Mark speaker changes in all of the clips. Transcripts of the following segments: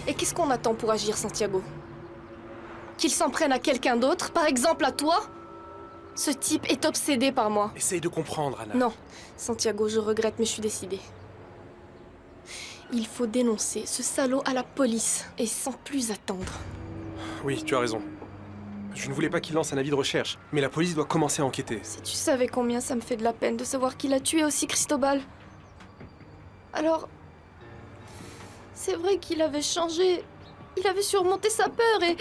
Speaker 1: Et qu'est-ce qu'on attend pour agir, Santiago? Qu'il s'en prenne à quelqu'un d'autre, par exemple à toi? Ce type est obsédé par moi.
Speaker 2: Essaye de comprendre, Anna.
Speaker 1: Non, Santiago, je regrette, mais je suis décidée. Il faut dénoncer ce salaud à la police, et sans plus attendre.
Speaker 2: Oui, tu as raison. Je ne voulais pas qu'il lance un avis de recherche, mais la police doit commencer à enquêter.
Speaker 1: Si tu savais combien ça me fait de la peine de savoir qu'il a tué aussi Cristobal. Alors... C'est vrai qu'il avait changé. Il avait surmonté sa peur et...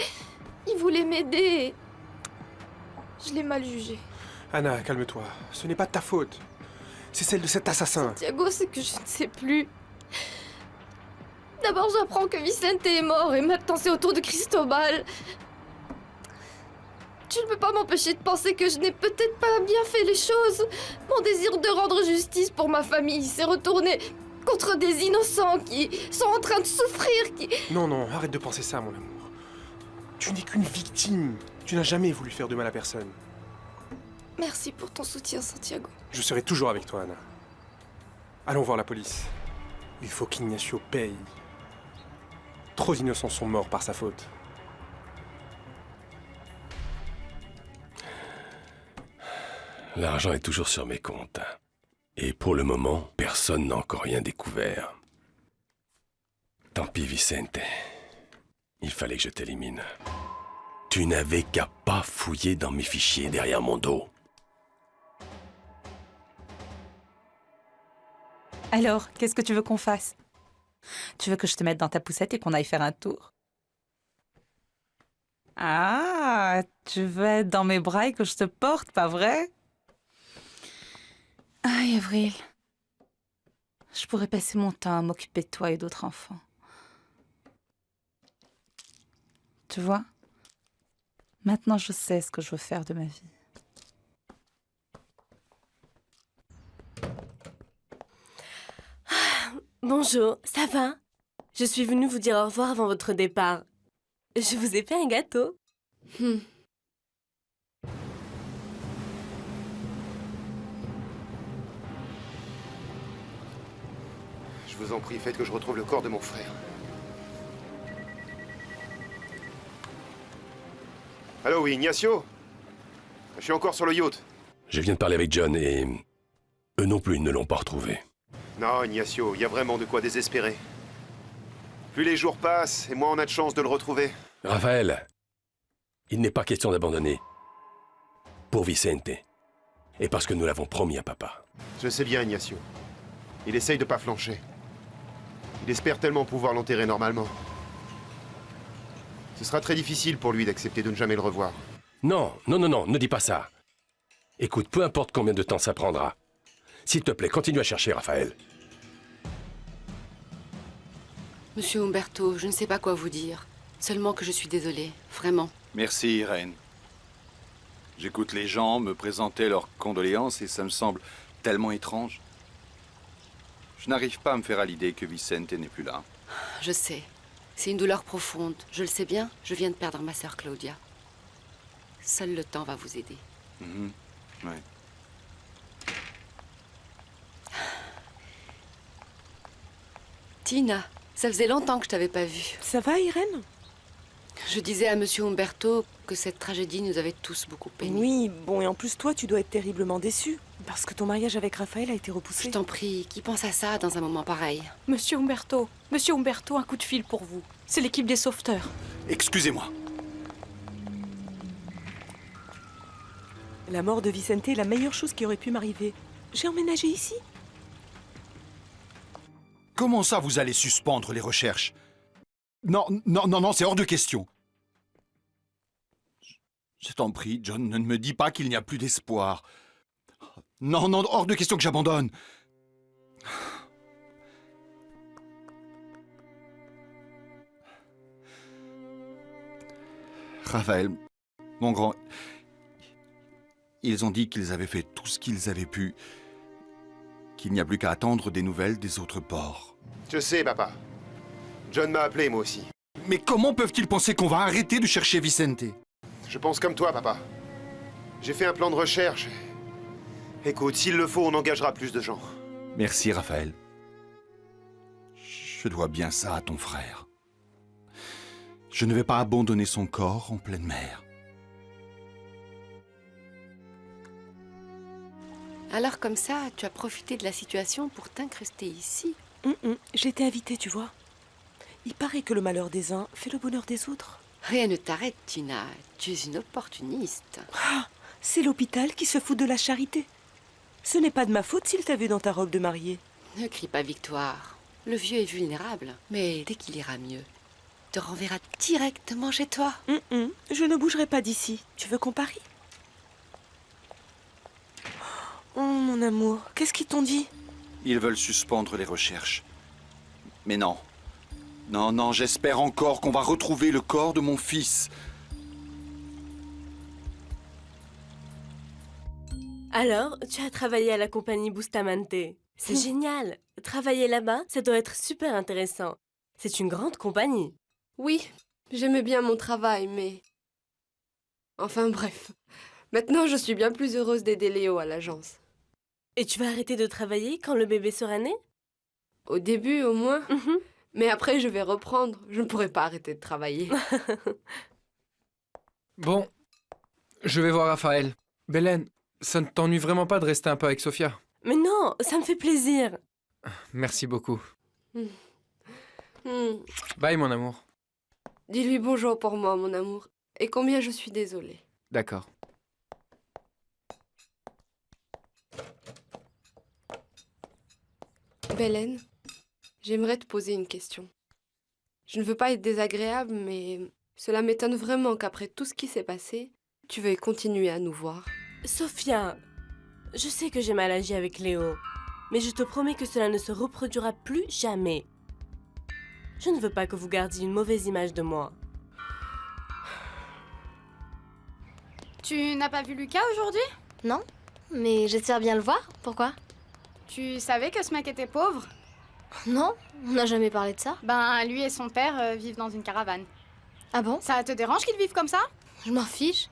Speaker 1: Il voulait m'aider. Je l'ai mal jugé.
Speaker 2: Anna, calme-toi. Ce n'est pas de ta faute. C'est celle de cet assassin.
Speaker 1: Santiago, c'est que je ne sais plus. D'abord, j'apprends que Vicente est mort et maintenant c'est au tour de Cristobal. Tu ne peux pas m'empêcher de penser que je n'ai peut-être pas bien fait les choses. Mon désir de rendre justice pour ma famille s'est retourné contre des innocents qui sont en train de souffrir, qui...
Speaker 2: Non, non, arrête de penser ça, mon amour. Tu n'es qu'une victime. Tu n'as jamais voulu faire de mal à personne.
Speaker 1: Merci pour ton soutien, Santiago.
Speaker 2: Je serai toujours avec toi, Anna. Allons voir la police. Il faut qu'Ignacio paye. Trop d'innocents sont morts par sa faute.
Speaker 3: L'argent est toujours sur mes comptes. Et pour le moment, personne n'a encore rien découvert. Tant pis, Vicente. Il fallait que je t'élimine. Tu n'avais qu'à pas fouiller dans mes fichiers derrière mon dos.
Speaker 4: Alors, qu'est-ce que tu veux qu'on fasse? Tu veux que je te mette dans ta poussette et qu'on aille faire un tour? Ah, tu veux être dans mes bras et que je te porte, pas vrai? Aïe, Avril. Je pourrais passer mon temps à m'occuper de toi et d'autres enfants. Tu vois? Maintenant, je sais ce que je veux faire de ma vie.
Speaker 5: Bonjour, ça va? Je suis venue vous dire au revoir avant votre départ. Je vous ai fait un gâteau.
Speaker 6: Je vous en prie, faites que je retrouve le corps de mon frère. Allô, oui, Ignacio? Je suis encore sur le yacht.
Speaker 3: Je viens de parler avec John et... eux non plus ne l'ont pas retrouvé.
Speaker 6: Non, Ignacio, il y a vraiment de quoi désespérer. Plus les jours passent, et moins on a de chance de le retrouver.
Speaker 3: Raphaël, il n'est pas question d'abandonner. Pour Vicente. Et parce que nous l'avons promis à papa.
Speaker 6: Je sais bien, Ignacio. Il essaye de pas flancher. Il espère tellement pouvoir l'enterrer normalement. Ce sera très difficile pour lui d'accepter de ne jamais le revoir.
Speaker 3: Non, non, non, non, ne dis pas ça. Écoute, peu importe combien de temps ça prendra. S'il te plaît, continue à chercher, Raphaël.
Speaker 7: Monsieur Umberto, je ne sais pas quoi vous dire. Seulement que je suis désolée, vraiment.
Speaker 8: Merci, Irène. J'écoute les gens me présenter leurs condoléances et ça me semble tellement étrange. Je n'arrive pas à me faire à l'idée que Vicente n'est plus là.
Speaker 7: Je sais. C'est une douleur profonde. Je le sais bien, je viens de perdre ma sœur Claudia. Seul le temps va vous aider.
Speaker 8: Ouais.
Speaker 7: Tina, ça faisait longtemps que je t'avais pas vue.
Speaker 5: Ça va, Irène?
Speaker 7: Je disais à Monsieur Umberto que cette tragédie nous avait tous beaucoup peinés.
Speaker 5: Oui, bon, et en plus, toi, tu dois être terriblement déçu. Parce que ton mariage avec Raphaël a été repoussé.
Speaker 7: Je t'en prie, qui pense à ça dans un moment pareil?
Speaker 9: Monsieur Umberto, un coup de fil pour vous. C'est l'équipe des sauveteurs.
Speaker 8: Excusez-moi.
Speaker 5: La mort de Vicente est la meilleure chose qui aurait pu m'arriver. J'ai emménagé ici.
Speaker 8: Comment ça, vous allez suspendre les recherches? Non, non, non, non, c'est hors de question. Je t'en prie, John, ne me dis pas qu'il n'y a plus d'espoir. Non, non, hors de question que j'abandonne. Raphaël, mon grand... Ils ont dit qu'ils avaient fait tout ce qu'ils avaient pu, qu'il n'y a plus qu'à attendre des nouvelles des autres ports.
Speaker 6: Je sais, papa. John m'a appelé, moi aussi.
Speaker 8: Mais comment peuvent-ils penser qu'on va arrêter de chercher Vicente?
Speaker 6: Je pense comme toi, papa. J'ai fait un plan de recherche. Écoute, s'il le faut, on engagera plus de gens.
Speaker 8: Merci, Raphaël. Je dois bien ça à ton frère. Je ne vais pas abandonner son corps en pleine mer.
Speaker 7: Alors comme ça, tu as profité de la situation pour t'incruster ici.
Speaker 5: J'ai été invitée, tu vois. Il paraît que le malheur des uns fait le bonheur des autres.
Speaker 7: Rien ne t'arrête, Tina. Tu es une opportuniste.
Speaker 5: Ah, c'est l'hôpital qui se fout de la charité. Ce n'est pas de ma faute s'il t'a vu dans ta robe de mariée.
Speaker 7: Ne crie pas victoire. Le vieux est vulnérable, mais dès qu'il ira mieux, te renverra directement chez toi.
Speaker 5: Je ne bougerai pas d'ici. Tu veux qu'on parie? Oh, mon amour, qu'est-ce qu'ils t'ont dit?
Speaker 8: Ils veulent suspendre les recherches. Mais non. Non, j'espère encore qu'on va retrouver le corps de mon fils.
Speaker 5: Alors, tu as travaillé à la compagnie Bustamante. C'est génial. Travailler là-bas, ça doit être super intéressant. C'est une grande compagnie.
Speaker 10: Oui, j'aimais bien mon travail, mais... Enfin bref. Maintenant, je suis bien plus heureuse d'aider Léo à l'agence.
Speaker 5: Et tu vas arrêter de travailler quand le bébé sera né?
Speaker 10: Au début, au moins. Mais après, je vais reprendre. Je ne pourrai pas arrêter de travailler.
Speaker 11: Bon, je vais voir Raphaël. Bélène, ça ne t'ennuie vraiment pas de rester un peu avec Sophia?
Speaker 5: Mais non, ça me fait plaisir.
Speaker 11: Merci beaucoup. Bye, mon amour.
Speaker 10: Dis-lui bonjour pour moi, mon amour. Et combien je suis désolée.
Speaker 11: D'accord.
Speaker 10: Bélène, j'aimerais te poser une question. Je ne veux pas être désagréable, mais cela m'étonne vraiment qu'après tout ce qui s'est passé, tu veuilles continuer à nous voir.
Speaker 5: Sophia, je sais que j'ai mal agi avec Léo, mais je te promets que cela ne se reproduira plus jamais. Je ne veux pas que vous gardiez une mauvaise image de moi.
Speaker 12: Tu n'as pas vu Lucas aujourd'hui?
Speaker 13: Non, mais j'espère bien le voir. Pourquoi?
Speaker 12: Tu savais que ce mec était pauvre?
Speaker 13: Non, on n'a jamais parlé de ça.
Speaker 12: Ben, lui et son père vivent dans une caravane.
Speaker 13: Ah bon?
Speaker 12: Ça te dérange qu'ils vivent comme ça?
Speaker 13: Je m'en fiche.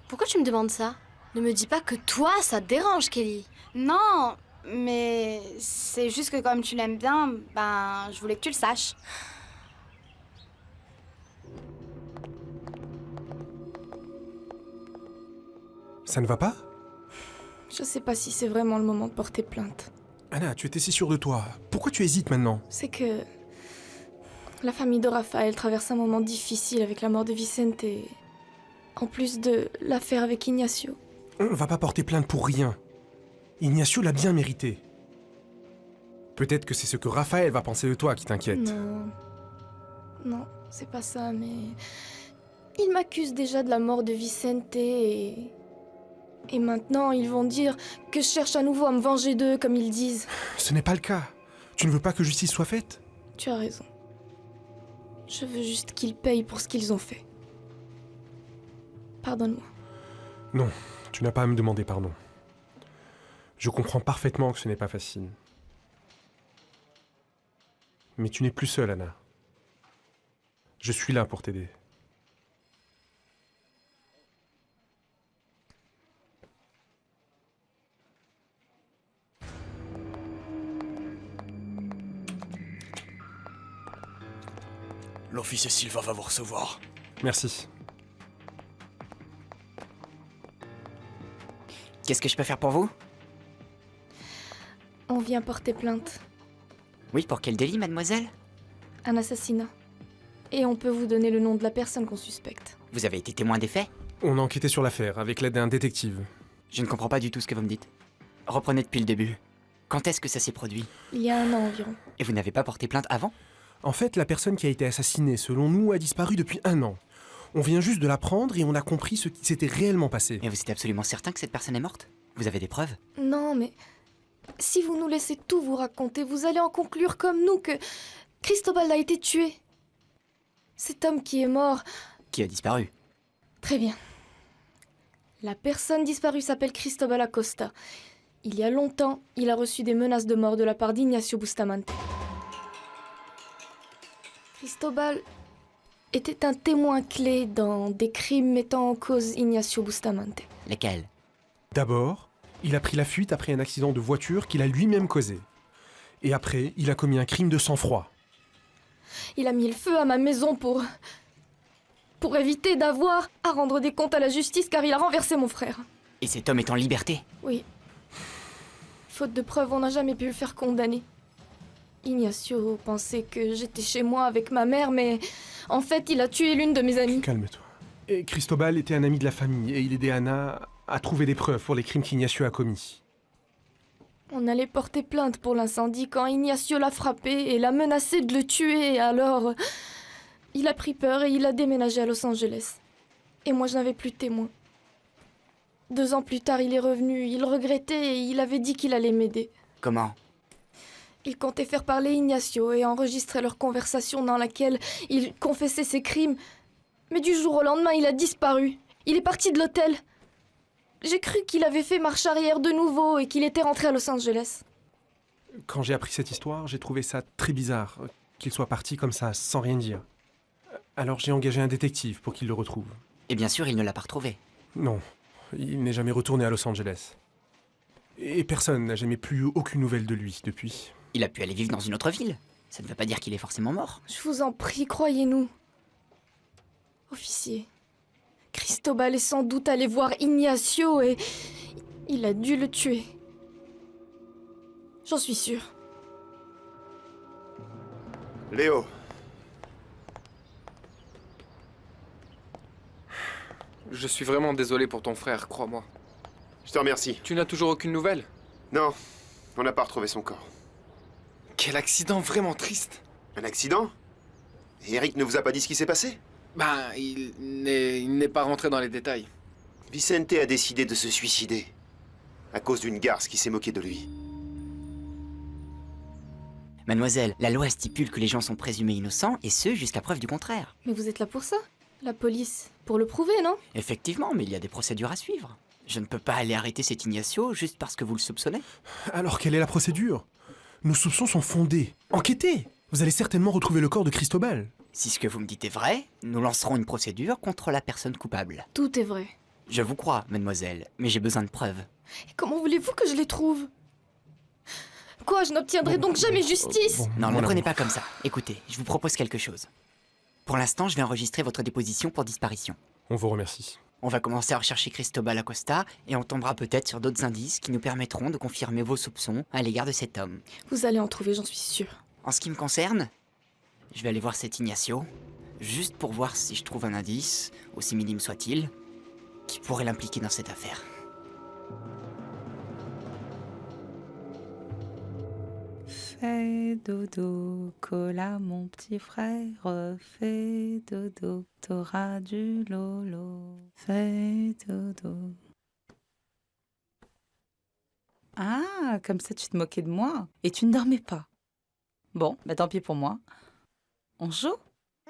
Speaker 13: Pourquoi tu me demandes ça? Ne me dis pas que toi, ça te dérange, Kelly.
Speaker 12: Non, mais c'est juste que comme tu l'aimes bien, ben, je voulais que tu le saches.
Speaker 2: Ça ne va pas?
Speaker 1: Je sais pas si c'est vraiment le moment de porter plainte.
Speaker 2: Anna, tu étais si sûre de toi. Pourquoi tu hésites maintenant?
Speaker 1: C'est que... la famille de Raphaël traverse un moment difficile avec la mort de Vicente et... en plus de l'affaire avec Ignacio.
Speaker 2: On va pas porter plainte pour rien. Ignacio l'a bien mérité. Peut-être que c'est ce que Raphaël va penser de toi qui t'inquiète.
Speaker 1: Non. Non, c'est pas ça, mais... il m'accuse déjà de la mort de Vicente et... et maintenant, ils vont dire que je cherche à nouveau à me venger d'eux, comme ils disent.
Speaker 2: Ce n'est pas le cas. Tu ne veux pas que justice soit faite?
Speaker 1: Tu as raison. Je veux juste qu'ils payent pour ce qu'ils ont fait. Pardonne-moi.
Speaker 2: Non, tu n'as pas à me demander pardon. Je comprends parfaitement que ce n'est pas facile. Mais tu n'es plus seule, Anna. Je suis là pour t'aider.
Speaker 14: L'officier Silva va vous recevoir.
Speaker 2: Merci.
Speaker 14: Qu'est-ce que je peux faire pour vous?
Speaker 1: On vient porter plainte.
Speaker 14: Oui, pour quel délit, mademoiselle?
Speaker 1: Un assassinat. Et on peut vous donner le nom de la personne qu'on suspecte.
Speaker 14: Vous avez été témoin des faits?
Speaker 2: On a enquêté sur l'affaire avec l'aide d'un détective.
Speaker 14: Je ne comprends pas du tout ce que vous me dites. Reprenez depuis le début. Quand est-ce que ça s'est produit?
Speaker 1: Il y a 1 an environ.
Speaker 14: Et vous n'avez pas porté plainte avant?
Speaker 2: En fait, la personne qui a été assassinée, selon nous, a disparu depuis 1 an. On vient juste de l'apprendre et on a compris ce qui s'était réellement passé.
Speaker 14: Et vous êtes absolument certain que cette personne est morte? Vous avez des preuves?
Speaker 1: Non, mais... si vous nous laissez tout vous raconter, vous allez en conclure comme nous que... Cristobal a été tué. Cet homme qui est mort...
Speaker 14: Qui a disparu?
Speaker 1: Très bien. La personne disparue s'appelle Cristobal Acosta. Il y a longtemps, il a reçu des menaces de mort de la part d'Ignacio Bustamante. Cristobal était un témoin clé dans des crimes mettant en cause Ignacio Bustamante.
Speaker 14: Lesquels?
Speaker 2: D'abord, il a pris la fuite après un accident de voiture qu'il a lui-même causé. Et après, il a commis un crime de sang-froid.
Speaker 1: Il a mis le feu à ma maison pour... pour éviter d'avoir à rendre des comptes à la justice car il a renversé mon frère.
Speaker 14: Et cet homme est en liberté.
Speaker 1: Oui. Faute de preuves, on n'a jamais pu le faire condamner. Ignacio pensait que j'étais chez moi avec ma mère, mais en fait, il a tué l'une de mes amies.
Speaker 2: Calme-toi. Et Cristobal était un ami de la famille et il aidait Anna à trouver des preuves pour les crimes qu'Ignacio a commis.
Speaker 1: On allait porter plainte pour l'incendie quand Ignacio l'a frappé et l'a menacé de le tuer. Alors, il a pris peur et il a déménagé à Los Angeles. Et moi, je n'avais plus de témoins. 2 ans plus tard, il est revenu. Il regrettait et il avait dit qu'il allait m'aider.
Speaker 14: Comment?
Speaker 1: Il comptait faire parler Ignacio et enregistrer leur conversation dans laquelle il confessait ses crimes. Mais du jour au lendemain, il a disparu. Il est parti de l'hôtel. J'ai cru qu'il avait fait marche arrière de nouveau et qu'il était rentré à Los Angeles.
Speaker 2: Quand j'ai appris cette histoire, j'ai trouvé ça très bizarre qu'il soit parti comme ça, sans rien dire. Alors j'ai engagé un détective pour qu'il le retrouve.
Speaker 14: Et bien sûr, il ne l'a pas retrouvé.
Speaker 2: Non, il n'est jamais retourné à Los Angeles. Et personne n'a jamais plus aucune nouvelle de lui depuis.
Speaker 14: Il a pu aller vivre dans une autre ville. Ça ne veut pas dire qu'il est forcément mort.
Speaker 1: Je vous en prie, croyez-nous. Officier, Cristobal est sans doute allé voir Ignacio et il a dû le tuer. J'en suis sûre.
Speaker 6: Léo.
Speaker 11: Je suis vraiment désolé pour ton frère, crois-moi.
Speaker 6: Je te remercie.
Speaker 11: Tu n'as toujours aucune nouvelle?
Speaker 6: Non, on n'a pas retrouvé son corps.
Speaker 11: Quel accident vraiment triste.
Speaker 6: Un accident? Et Eric ne vous a pas dit ce qui s'est passé?
Speaker 11: Ben, il n'est pas rentré dans les détails.
Speaker 6: Vicente a décidé de se suicider. À cause d'une garce qui s'est moquée de lui.
Speaker 14: Mademoiselle, la loi stipule que les gens sont présumés innocents, et ce, jusqu'à preuve du contraire.
Speaker 1: Mais vous êtes là pour ça? La police? Pour le prouver, non?
Speaker 14: Effectivement, mais il y a des procédures à suivre. Je ne peux pas aller arrêter cet Ignacio juste parce que vous le soupçonnez.
Speaker 2: Alors quelle est la procédure? Nos soupçons sont fondés. Enquêtez! Vous allez certainement retrouver le corps de Cristobal.
Speaker 14: Si ce que vous me dites est vrai, nous lancerons une procédure contre la personne coupable.
Speaker 1: Tout est vrai.
Speaker 14: Je vous crois, mademoiselle, mais j'ai besoin de preuves.
Speaker 1: Et comment voulez-vous que je les trouve? Quoi, je n'obtiendrai donc jamais justice?
Speaker 14: Non, ne le prenez pas comme ça. Écoutez, je vous propose quelque chose. Pour l'instant, je vais enregistrer votre déposition pour disparition.
Speaker 2: On vous remercie.
Speaker 14: On va commencer à rechercher Cristobal Acosta et on tombera peut-être sur d'autres indices qui nous permettront de confirmer vos soupçons à l'égard de cet homme.
Speaker 1: Vous allez en trouver, j'en suis sûre.
Speaker 14: En ce qui me concerne, je vais aller voir cet Ignacio, juste pour voir si je trouve un indice, aussi minime soit-il, qui pourrait l'impliquer dans cette affaire.
Speaker 4: Fais dodo, cola mon petit frère, fais dodo, t'auras du lolo, fais dodo. Ah, comme ça tu te moquais de moi et tu ne dormais pas. Bon, bah tant pis pour moi. On joue?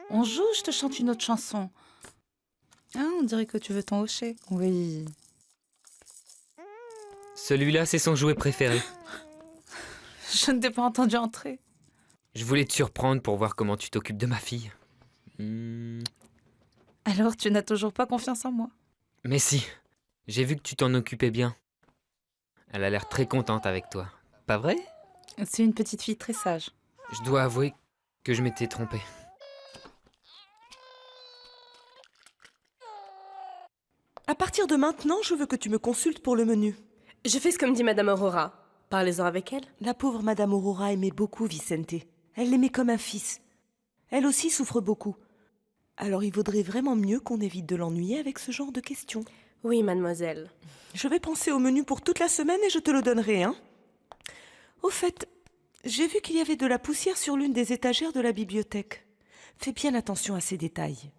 Speaker 4: On joue, je te chante une autre chanson. Ah, on dirait que tu veux t'en hocher. Oui.
Speaker 15: Celui-là, c'est son jouet préféré.
Speaker 4: Je ne t'ai pas entendu entrer.
Speaker 15: Je voulais te surprendre pour voir comment tu t'occupes de ma fille.
Speaker 4: Alors, tu n'as toujours pas confiance en moi?
Speaker 15: Mais si, j'ai vu que tu t'en occupais bien. Elle a l'air très contente avec toi. Pas vrai?
Speaker 4: C'est une petite fille très sage.
Speaker 15: Je dois avouer que je m'étais trompé.
Speaker 16: À partir de maintenant, je veux que tu me consultes pour le menu.
Speaker 5: Je fais ce que me dit Madame Aurora. Parlez-en avec elle.
Speaker 16: La pauvre Madame Aurora aimait beaucoup Vicente. Elle l'aimait comme un fils. Elle aussi souffre beaucoup. Alors il vaudrait vraiment mieux qu'on évite de l'ennuyer avec ce genre de questions.
Speaker 5: Oui, mademoiselle.
Speaker 16: Je vais penser au menu pour toute la semaine et je te le donnerai, hein. Au fait, j'ai vu qu'il y avait de la poussière sur l'une des étagères de la bibliothèque. Fais bien attention à ces détails.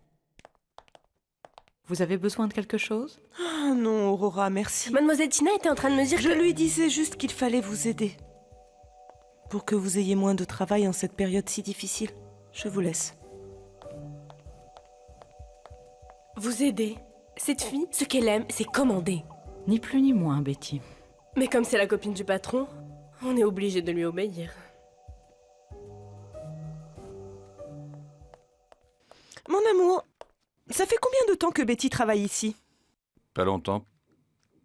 Speaker 4: Vous avez besoin de quelque chose?
Speaker 16: Ah non, Aurora, merci.
Speaker 5: Mademoiselle Tina était en train de me dire
Speaker 16: Je lui disais juste qu'il fallait vous aider. Pour que vous ayez moins de travail en cette période si difficile. Je vous laisse.
Speaker 5: Vous aider? Cette fille, ce qu'elle aime, c'est commander.
Speaker 4: Ni plus ni moins, Betty.
Speaker 5: Mais comme c'est la copine du patron, on est obligé de lui obéir.
Speaker 16: Mon amour, ça fait combien de temps que Betty travaille ici?
Speaker 8: Pas longtemps.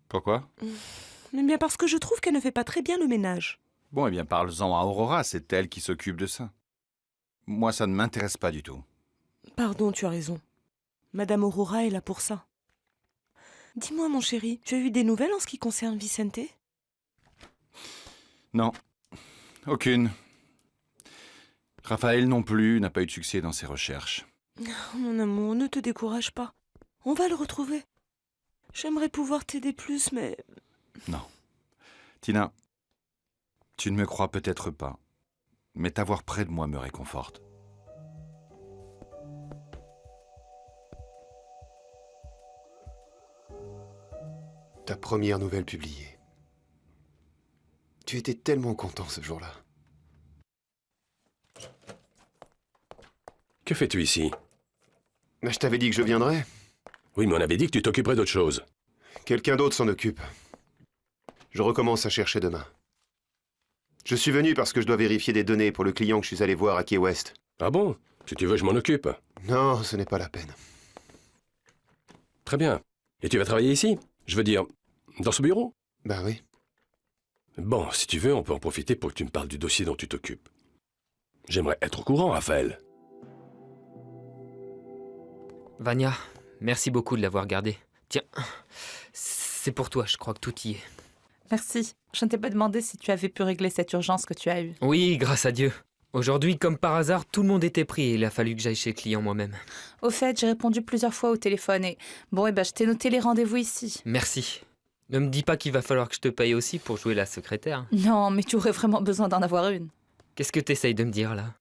Speaker 8: Pourquoi?
Speaker 16: Eh bien parce que je trouve qu'elle ne fait pas très bien le ménage.
Speaker 8: Bon, eh bien parle-en à Aurora, c'est elle qui s'occupe de ça. Moi, ça ne m'intéresse pas du tout.
Speaker 16: Pardon, tu as raison. Madame Aurora est là pour ça. Dis-moi, mon chéri, tu as eu des nouvelles en ce qui concerne Vicente?
Speaker 8: Non, aucune. Raphaël non plus n'a pas eu de succès dans ses recherches.
Speaker 16: Oh, mon amour, ne te décourage pas. On va le retrouver. J'aimerais pouvoir t'aider plus, mais...
Speaker 8: Non. Tina, tu ne me crois peut-être pas, mais t'avoir près de moi me réconforte.
Speaker 6: Ta première nouvelle publiée. Tu étais tellement content ce jour-là.
Speaker 3: Que fais-tu ici?
Speaker 6: Mais je t'avais dit que je viendrais.
Speaker 3: Oui, mais on avait dit que tu t'occuperais d'autre chose.
Speaker 6: Quelqu'un d'autre s'en occupe. Je recommence à chercher demain. Je suis venu parce que je dois vérifier des données pour le client que je suis allé voir à Key West.
Speaker 3: Ah bon? Si tu veux, je m'en occupe.
Speaker 6: Non, ce n'est pas la peine.
Speaker 3: Très bien. Et tu vas travailler ici? Je veux dire, dans ce bureau?
Speaker 6: Bah oui.
Speaker 3: Bon, si tu veux, on peut en profiter pour que tu me parles du dossier dont tu t'occupes. J'aimerais être au courant, Raphaël.
Speaker 15: Vania, merci beaucoup de l'avoir gardé. Tiens, c'est pour toi, je crois que tout y est.
Speaker 4: Merci. Je ne t'ai pas demandé si tu avais pu régler cette urgence que tu as eue.
Speaker 15: Oui, grâce à Dieu. Aujourd'hui, comme par hasard, tout le monde était pris et il a fallu que j'aille chez le client moi-même.
Speaker 4: Au fait, j'ai répondu plusieurs fois au téléphone et... Bon, je t'ai noté les rendez-vous ici.
Speaker 15: Merci. Ne me dis pas qu'il va falloir que je te paye aussi pour jouer la secrétaire.
Speaker 4: Non, mais tu aurais vraiment besoin d'en avoir une.
Speaker 15: Qu'est-ce que t'essayes de me dire, là?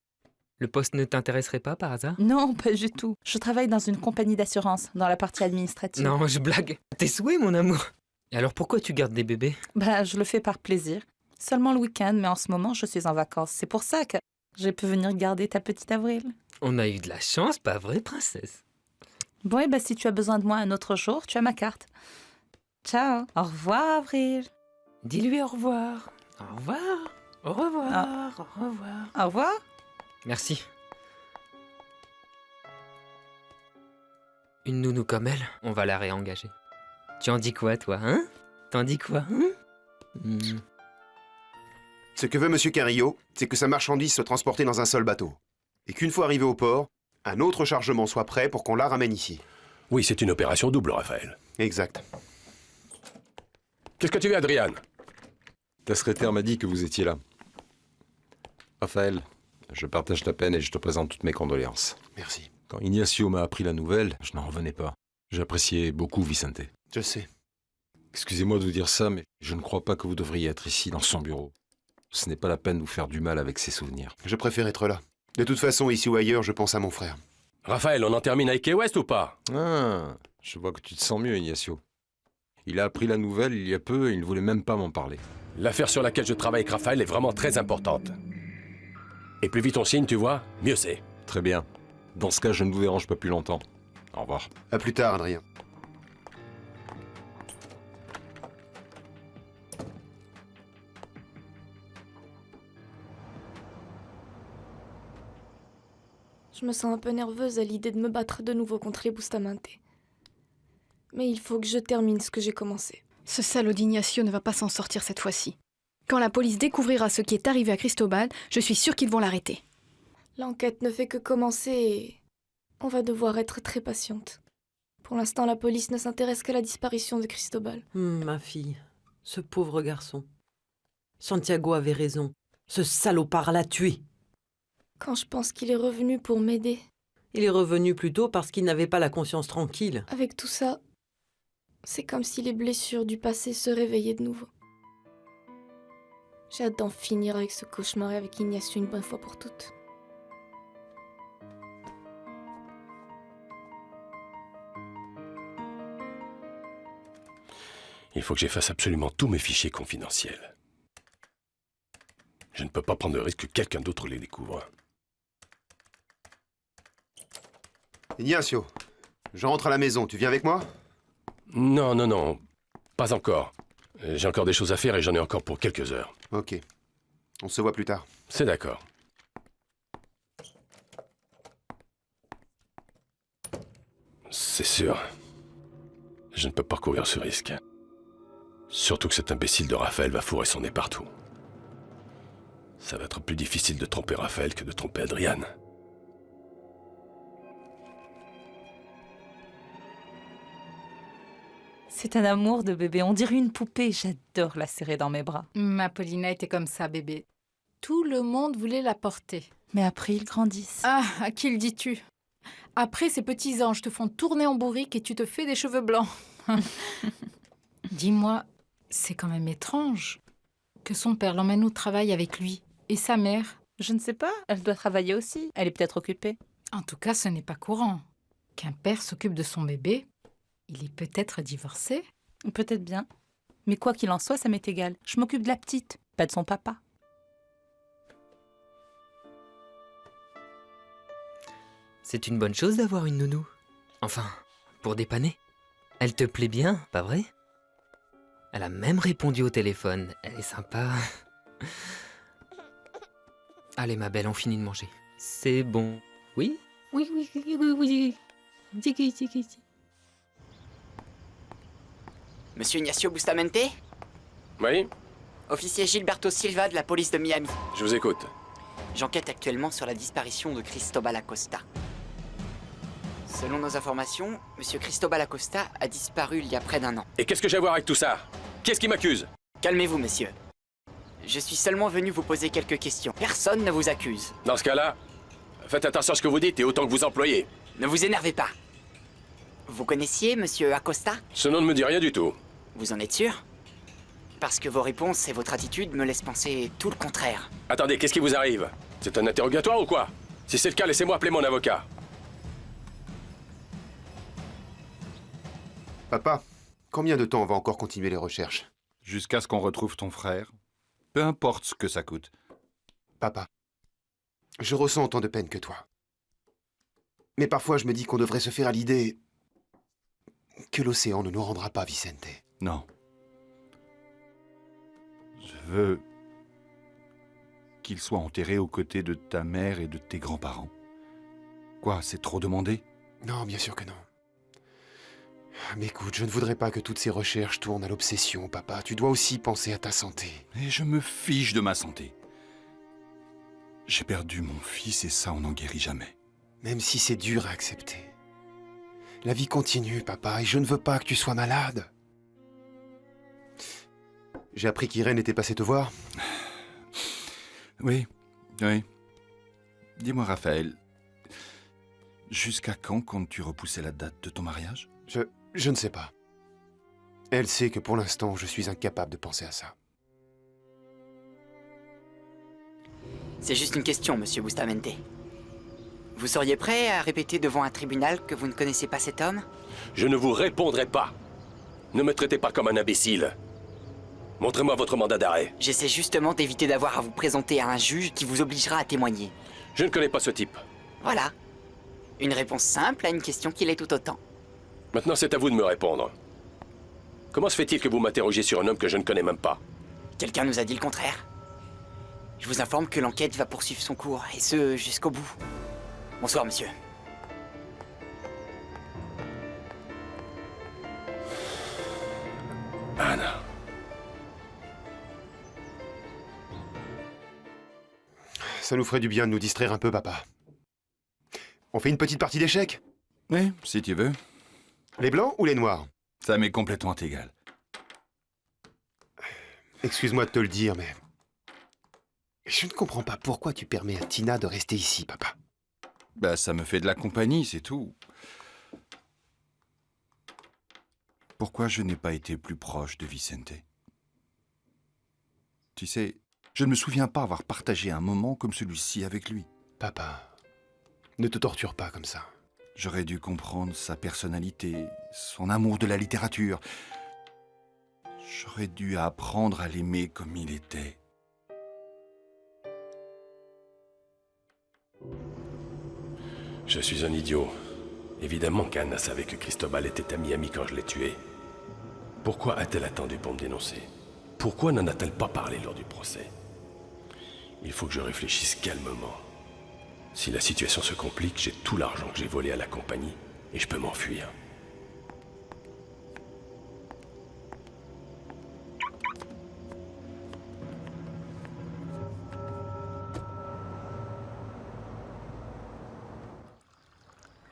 Speaker 15: Le poste ne t'intéresserait pas, par hasard?
Speaker 4: Non, pas du tout. Je travaille dans une compagnie d'assurance, dans la partie administrative.
Speaker 15: Non, je blague. Tes souhaits, mon amour. Et alors, pourquoi tu gardes des bébés?
Speaker 4: Je le fais par plaisir. Seulement le week-end, mais en ce moment, je suis en vacances. C'est pour ça que j'ai pu venir garder ta petite Avril.
Speaker 15: On a eu de la chance, pas vrai, princesse?
Speaker 4: Bon, si tu as besoin de moi un autre jour, tu as ma carte. Ciao. Au revoir, Avril.
Speaker 15: Dis-lui au revoir. Au revoir. Au revoir. Au revoir.
Speaker 4: Au revoir.
Speaker 15: Merci. Une nounou comme elle, on va la réengager. Tu en dis quoi, toi, hein? T'en dis quoi, hein?
Speaker 6: Ce que veut M. Carillo, c'est que sa marchandise soit transportée dans un seul bateau. Et qu'une fois arrivé au port, un autre chargement soit prêt pour qu'on la ramène ici.
Speaker 3: Oui, c'est une opération double, Raphaël.
Speaker 6: Exact.
Speaker 3: Qu'est-ce que tu veux, Adrian?
Speaker 8: Ta secrétaire m'a dit que vous étiez là. Raphaël, je partage ta peine et je te présente toutes mes condoléances.
Speaker 6: Merci.
Speaker 8: Quand Ignacio m'a appris la nouvelle, je n'en revenais pas. J'appréciais beaucoup Vicente.
Speaker 6: Je sais.
Speaker 8: Excusez-moi de vous dire ça, mais je ne crois pas que vous devriez être ici, dans son bureau. Ce n'est pas la peine de vous faire du mal avec ses souvenirs.
Speaker 6: Je préfère être là. De toute façon, ici ou ailleurs, je pense à mon frère.
Speaker 3: Raphaël, on en termine avec Key West ou pas?
Speaker 8: Ah, je vois que tu te sens mieux, Ignacio. Il a appris la nouvelle il y a peu et il ne voulait même pas m'en parler.
Speaker 3: L'affaire sur laquelle je travaille avec Raphaël est vraiment très importante. Et plus vite on signe, tu vois, mieux c'est.
Speaker 8: Très bien. Dans ce cas, je ne vous dérange pas plus longtemps. Au revoir.
Speaker 6: À plus tard, Adrien.
Speaker 1: Je me sens un peu nerveuse à l'idée de me battre de nouveau contre les Bustamante. Mais il faut que je termine ce que j'ai commencé.
Speaker 17: Ce salaud d'Ignacio ne va pas s'en sortir cette fois-ci. Quand la police découvrira ce qui est arrivé à Cristobal, je suis sûre qu'ils vont l'arrêter.
Speaker 1: L'enquête ne fait que commencer et on va devoir être très patiente. Pour l'instant, la police ne s'intéresse qu'à la disparition de Cristobal.
Speaker 18: Ma fille, ce pauvre garçon. Santiago avait raison. Ce salopard l'a tué.
Speaker 1: Quand je pense qu'il est revenu pour m'aider.
Speaker 18: Il est revenu plutôt parce qu'il n'avait pas la conscience tranquille.
Speaker 1: Avec tout ça, c'est comme si les blessures du passé se réveillaient de nouveau. J'ai hâte d'en finir avec ce cauchemar et avec Ignacio une bonne fois pour toutes.
Speaker 3: Il faut que j'efface absolument tous mes fichiers confidentiels. Je ne peux pas prendre le risque que quelqu'un d'autre les découvre.
Speaker 6: Ignacio, je rentre à la maison. Tu viens avec moi?
Speaker 3: Non, pas encore. J'ai encore des choses à faire et j'en ai encore pour quelques heures.
Speaker 6: Ok. On se voit plus tard.
Speaker 3: C'est d'accord. C'est sûr. Je ne peux pas courir ce risque. Surtout que cet imbécile de Raphaël va fourrer son nez partout. Ça va être plus difficile de tromper Raphaël que de tromper Adrian.
Speaker 4: C'est un amour de bébé, on dirait une poupée. J'adore la serrer dans mes bras.
Speaker 19: Ma Paulina était comme ça, bébé. Tout le monde voulait la porter.
Speaker 4: Mais après, ils grandissent.
Speaker 19: Ah, à qui le dis-tu? Après, ces petits anges te font tourner en bourrique et tu te fais des cheveux blancs. Dis-moi, c'est quand même étrange que son père l'emmène au travail avec lui. Et sa mère?
Speaker 4: Je ne sais pas, elle doit travailler aussi. Elle est peut-être occupée.
Speaker 19: En tout cas, ce n'est pas courant. Qu'un père s'occupe de son bébé, il est peut-être divorcé.
Speaker 4: Peut-être bien. Mais quoi qu'il en soit, ça m'est égal. Je m'occupe de la petite, pas de son papa.
Speaker 15: C'est une bonne chose d'avoir une nounou. Enfin, pour dépanner. Elle te plaît bien, pas vrai? Elle a même répondu au téléphone. Elle est sympa. Allez, ma belle, on finit de manger. C'est bon. Oui?
Speaker 19: Oui, oui, oui, oui, oui.
Speaker 14: Monsieur Ignacio Bustamante?
Speaker 3: Oui?
Speaker 14: Officier Gilberto Silva de la police de Miami.
Speaker 3: Je vous écoute.
Speaker 14: J'enquête actuellement sur la disparition de Cristobal Acosta. Selon nos informations, Monsieur Cristobal Acosta a disparu il y a près d'1 an.
Speaker 3: Et qu'est-ce que j'ai à voir avec tout ça? Qu'est-ce qui m'accuse?
Speaker 14: Calmez-vous, monsieur. Je suis seulement venu vous poser quelques questions. Personne ne vous accuse.
Speaker 3: Dans ce cas-là, faites attention à ce que vous dites et autant que vous employez.
Speaker 14: Ne vous énervez pas. Vous connaissiez Monsieur Acosta?
Speaker 3: Ce nom ne me dit rien du tout.
Speaker 14: Vous en êtes sûr? Parce que vos réponses et votre attitude me laissent penser tout le contraire.
Speaker 3: Attendez, qu'est-ce qui vous arrive? C'est un interrogatoire ou quoi? Si c'est le cas, laissez-moi appeler mon avocat.
Speaker 6: Papa, combien de temps on va encore continuer les recherches?
Speaker 8: Jusqu'à ce qu'on retrouve ton frère. Peu importe ce que ça coûte.
Speaker 6: Papa, je ressens autant de peine que toi. Mais parfois, je me dis qu'on devrait se faire à l'idée que l'océan ne nous rendra pas Vicente.
Speaker 8: Non. Je veux qu'il soit enterré aux côtés de ta mère et de tes grands-parents. Quoi, c'est trop demandé?
Speaker 6: Non, bien sûr que non. Mais écoute, je ne voudrais pas que toutes ces recherches tournent à l'obsession, papa. Tu dois aussi penser à ta santé.
Speaker 8: Et je me fiche de ma santé. J'ai perdu mon fils et ça, on n'en guérit jamais.
Speaker 6: Même si c'est dur à accepter. La vie continue, papa, et je ne veux pas que tu sois malade. J'ai appris qu'Irène était passée te voir.
Speaker 8: Oui, oui. Dis-moi, Raphaël, jusqu'à quand comptes-tu repousser la date de ton mariage?
Speaker 6: Je ne sais pas. Elle sait que pour l'instant, je suis incapable de penser à ça.
Speaker 14: C'est juste une question, Monsieur Bustamante. Vous seriez prêt à répéter devant un tribunal que vous ne connaissez pas cet homme?
Speaker 3: Je ne vous répondrai pas. Ne me traitez pas comme un imbécile. Montrez-moi votre mandat d'arrêt.
Speaker 14: J'essaie justement d'éviter d'avoir à vous présenter à un juge qui vous obligera à témoigner.
Speaker 3: Je ne connais pas ce type.
Speaker 14: Voilà. Une réponse simple à une question qui l'est tout autant.
Speaker 3: Maintenant, c'est à vous de me répondre. Comment se fait-il que vous m'interrogiez sur un homme que je ne connais même pas?
Speaker 14: Quelqu'un nous a dit le contraire. Je vous informe que l'enquête va poursuivre son cours, et ce, jusqu'au bout. Bonsoir, monsieur.
Speaker 3: Anna.
Speaker 6: Ça nous ferait du bien de nous distraire un peu, papa. On fait une petite partie d'échecs?
Speaker 8: Oui, si tu veux.
Speaker 6: Les blancs ou les noirs?
Speaker 8: Ça m'est complètement égal.
Speaker 6: Excuse-moi de te le dire, mais... je ne comprends pas pourquoi tu permets à Tina de rester ici, papa.
Speaker 8: Bah, ça me fait de la compagnie, c'est tout. Pourquoi je n'ai pas été plus proche de Vicente? Tu sais, je ne me souviens pas avoir partagé un moment comme celui-ci avec lui.
Speaker 6: Papa, ne te torture pas comme ça.
Speaker 8: J'aurais dû comprendre sa personnalité, son amour de la littérature. J'aurais dû apprendre à l'aimer comme il était.
Speaker 3: Je suis un idiot. Évidemment qu'Anna savait que Cristobal était à Miami quand je l'ai tué. Pourquoi a-t-elle attendu pour me dénoncer? Pourquoi n'en a-t-elle pas parlé lors du procès? Il faut que je réfléchisse calmement. Si la situation se complique, j'ai tout l'argent que j'ai volé à la compagnie et je peux m'enfuir.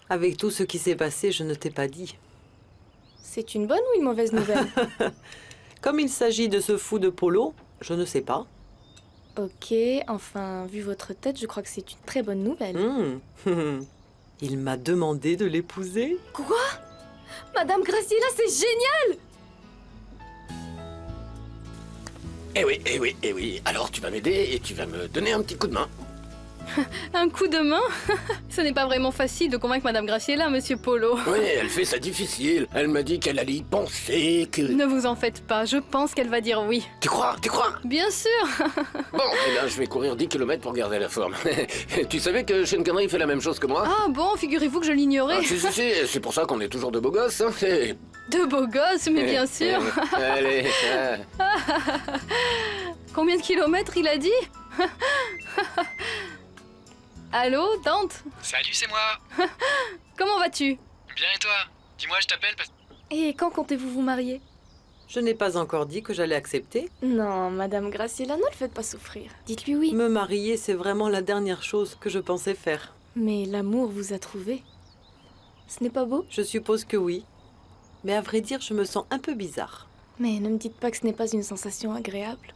Speaker 18: Avec tout ce qui s'est passé, je ne t'ai pas dit.
Speaker 1: C'est une bonne ou une mauvaise nouvelle?
Speaker 18: Comme il s'agit de ce fou de Polo, je ne sais pas.
Speaker 1: Ok, enfin, vu votre tête, je crois que c'est une très bonne nouvelle.
Speaker 18: Il m'a demandé de l'épouser.
Speaker 1: Quoi? Madame Graciela, c'est génial!
Speaker 20: Eh oui. Alors tu vas m'aider et tu vas me donner un petit coup de main.
Speaker 17: Un coup de main? Ce n'est pas vraiment facile de convaincre Madame Graciela, Monsieur Polo.
Speaker 20: Oui, elle fait ça difficile. Elle m'a dit qu'elle allait y penser, que...
Speaker 17: Ne vous en faites pas, je pense qu'elle va dire oui.
Speaker 20: Tu crois?
Speaker 17: Bien sûr.
Speaker 20: Bon, eh bien, je vais courir 10 km pour garder la forme. Tu savais que Sean Connery fait la même chose que moi?
Speaker 17: Ah bon, figurez-vous que je l'ignorais.
Speaker 20: Si, c'est pour ça qu'on est toujours de beaux gosses. Hein.
Speaker 17: De beaux gosses, mais bien sûr.
Speaker 20: Allez.
Speaker 17: Combien de kilomètres il a dit? Allô, Dante?
Speaker 21: Salut, c'est moi.
Speaker 17: Comment vas-tu?
Speaker 21: Bien et toi? Dis-moi, je t'appelle parce...
Speaker 1: Et quand comptez-vous vous marier?
Speaker 18: Je n'ai pas encore dit que j'allais accepter.
Speaker 1: Non, Madame Graciela, ne le faites pas souffrir. Dites-lui oui.
Speaker 18: Me marier, c'est vraiment la dernière chose que je pensais faire.
Speaker 1: Mais l'amour vous a trouvé. Ce n'est pas beau?
Speaker 18: Je suppose que oui. Mais à vrai dire, je me sens un peu bizarre.
Speaker 1: Mais ne me dites pas que ce n'est pas une sensation agréable.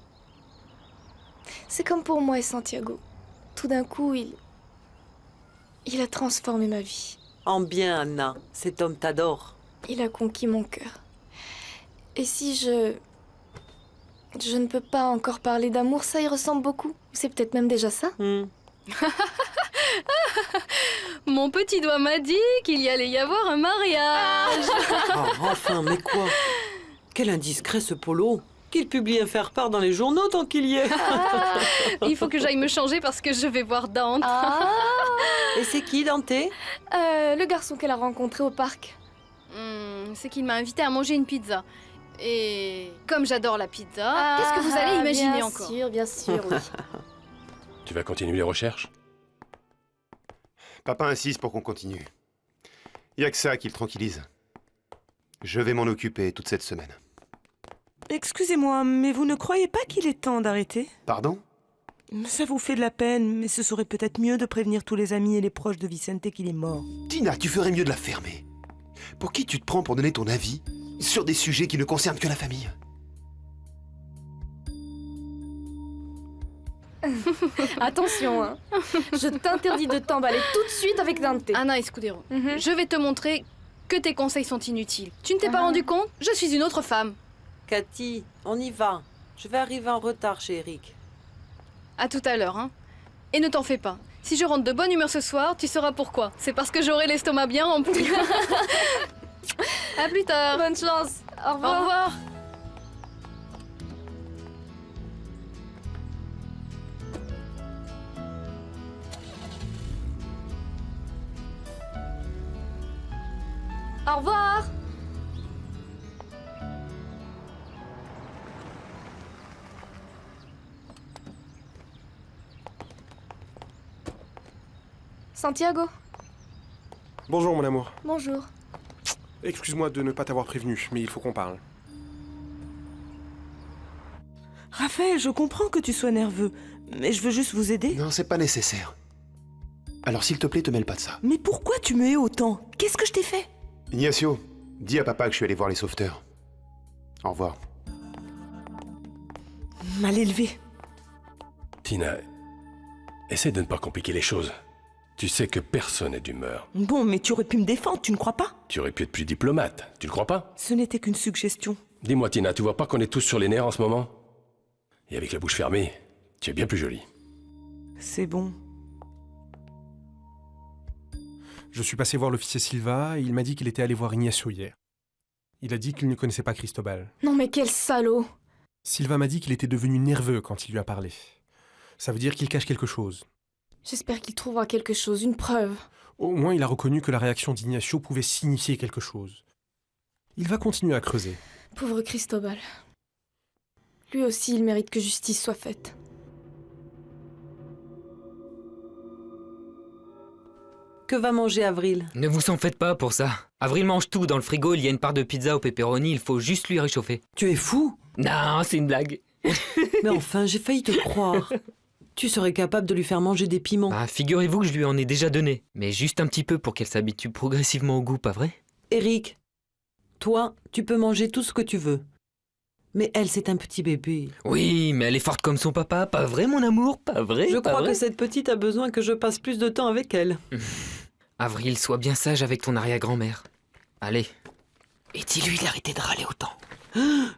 Speaker 1: C'est comme pour moi et Santiago. Tout d'un coup, il a transformé ma vie.
Speaker 18: En bien, Anna. Cet homme t'adore.
Speaker 1: Il a conquis mon cœur. Et si je ne peux pas encore parler d'amour, ça y ressemble beaucoup. C'est peut-être même déjà ça.
Speaker 17: Mon petit doigt m'a dit qu'il y allait y avoir un mariage.
Speaker 18: Enfin, mais quoi? Quel indiscret ce Polo. Qu'il publie un faire-part dans les journaux tant qu'il y est.
Speaker 17: Il faut que j'aille me changer parce que je vais voir Dante.
Speaker 18: Et c'est qui, Dante?
Speaker 1: Le garçon qu'elle a rencontré au parc.
Speaker 17: C'est qu'il m'a invité à manger une pizza. Et comme j'adore la pizza, qu'est-ce que vous allez imaginer encore?
Speaker 1: Bien sûr, oui.
Speaker 3: Tu vas continuer les recherches?
Speaker 6: Papa insiste pour qu'on continue. Y a que ça qui le tranquillise. Je vais m'en occuper toute cette semaine.
Speaker 16: Excusez-moi, mais vous ne croyez pas qu'il est temps d'arrêter?
Speaker 6: Pardon?
Speaker 16: Ça vous fait de la peine, mais ce serait peut-être mieux de prévenir tous les amis et les proches de Vicente qu'il est mort.
Speaker 6: Tina, tu ferais mieux de la fermer. Pour qui tu te prends pour donner ton avis sur des sujets qui ne concernent que la famille?
Speaker 1: Attention, hein. Je t'interdis de t'emballer tout de suite avec Dante.
Speaker 17: Anna Escudero, je vais te montrer que tes conseils sont inutiles. Tu ne t'es pas rendu compte? Je suis une autre femme.
Speaker 18: Cathy, on y va. Je vais arriver en retard chez Eric.
Speaker 17: À tout à l'heure, hein. Et ne t'en fais pas. Si je rentre de bonne humeur ce soir, tu sauras pourquoi. C'est parce que j'aurai l'estomac bien rempli. À plus tard.
Speaker 1: Bonne chance. Au revoir.
Speaker 17: Au revoir.
Speaker 1: Au revoir. Santiago.
Speaker 2: Bonjour, mon amour.
Speaker 1: Bonjour.
Speaker 2: Excuse-moi de ne pas t'avoir prévenu, mais il faut qu'on parle.
Speaker 16: Raphaël, je comprends que tu sois nerveux, mais je veux juste vous aider.
Speaker 6: Non, c'est pas nécessaire. Alors s'il te plaît, te mêle pas de ça.
Speaker 16: Mais pourquoi tu me hais autant? Qu'est-ce que je t'ai fait?
Speaker 6: Ignacio, dis à papa que je suis allé voir les sauveteurs. Au revoir.
Speaker 16: Mal élevé.
Speaker 3: Tina, essaie de ne pas compliquer les choses. Tu sais que personne n'est d'humeur.
Speaker 16: Bon, mais tu aurais pu me défendre, tu ne crois pas?
Speaker 3: Tu aurais pu être plus diplomate, tu le crois pas?
Speaker 16: Ce n'était qu'une suggestion.
Speaker 3: Dis-moi, Tina, tu vois pas qu'on est tous sur les nerfs en ce moment? Et avec la bouche fermée, tu es bien plus jolie.
Speaker 16: C'est bon.
Speaker 2: Je suis passé voir l'officier Silva et il m'a dit qu'il était allé voir Ignacio hier. Il a dit qu'il ne connaissait pas Cristobal.
Speaker 1: Non mais quel salaud!
Speaker 2: Silva m'a dit qu'il était devenu nerveux quand il lui a parlé. Ça veut dire qu'il cache quelque chose.
Speaker 1: J'espère qu'il trouvera quelque chose, une preuve.
Speaker 2: Au moins, il a reconnu que la réaction d'Ignacio pouvait signifier quelque chose. Il va continuer à creuser.
Speaker 1: Pauvre Cristobal. Lui aussi, il mérite que justice soit faite.
Speaker 18: Que va manger Avril?
Speaker 15: Ne vous en faites pas pour ça. Avril mange tout. Dans le frigo, il y a une part de pizza au pepperoni, il faut juste lui réchauffer.
Speaker 18: Tu es fou?
Speaker 15: Non, c'est une blague.
Speaker 18: Mais enfin, j'ai failli te croire. Tu serais capable de lui faire manger des piments.
Speaker 15: Bah, figurez-vous que je lui en ai déjà donné. Mais juste un petit peu pour qu'elle s'habitue progressivement au goût, pas vrai?
Speaker 18: Eric, Toi, tu peux manger tout ce que tu veux. Mais elle, c'est un petit bébé.
Speaker 15: Oui, mais elle est forte comme son papa, pas vrai mon amour, pas vrai?
Speaker 18: Je
Speaker 15: pas
Speaker 18: crois
Speaker 15: vrai
Speaker 18: que cette petite a besoin que je passe plus de temps avec elle.
Speaker 15: Avril, sois bien sage avec ton arrière-grand-mère. Allez. Et dis-lui d'arrêter de râler autant.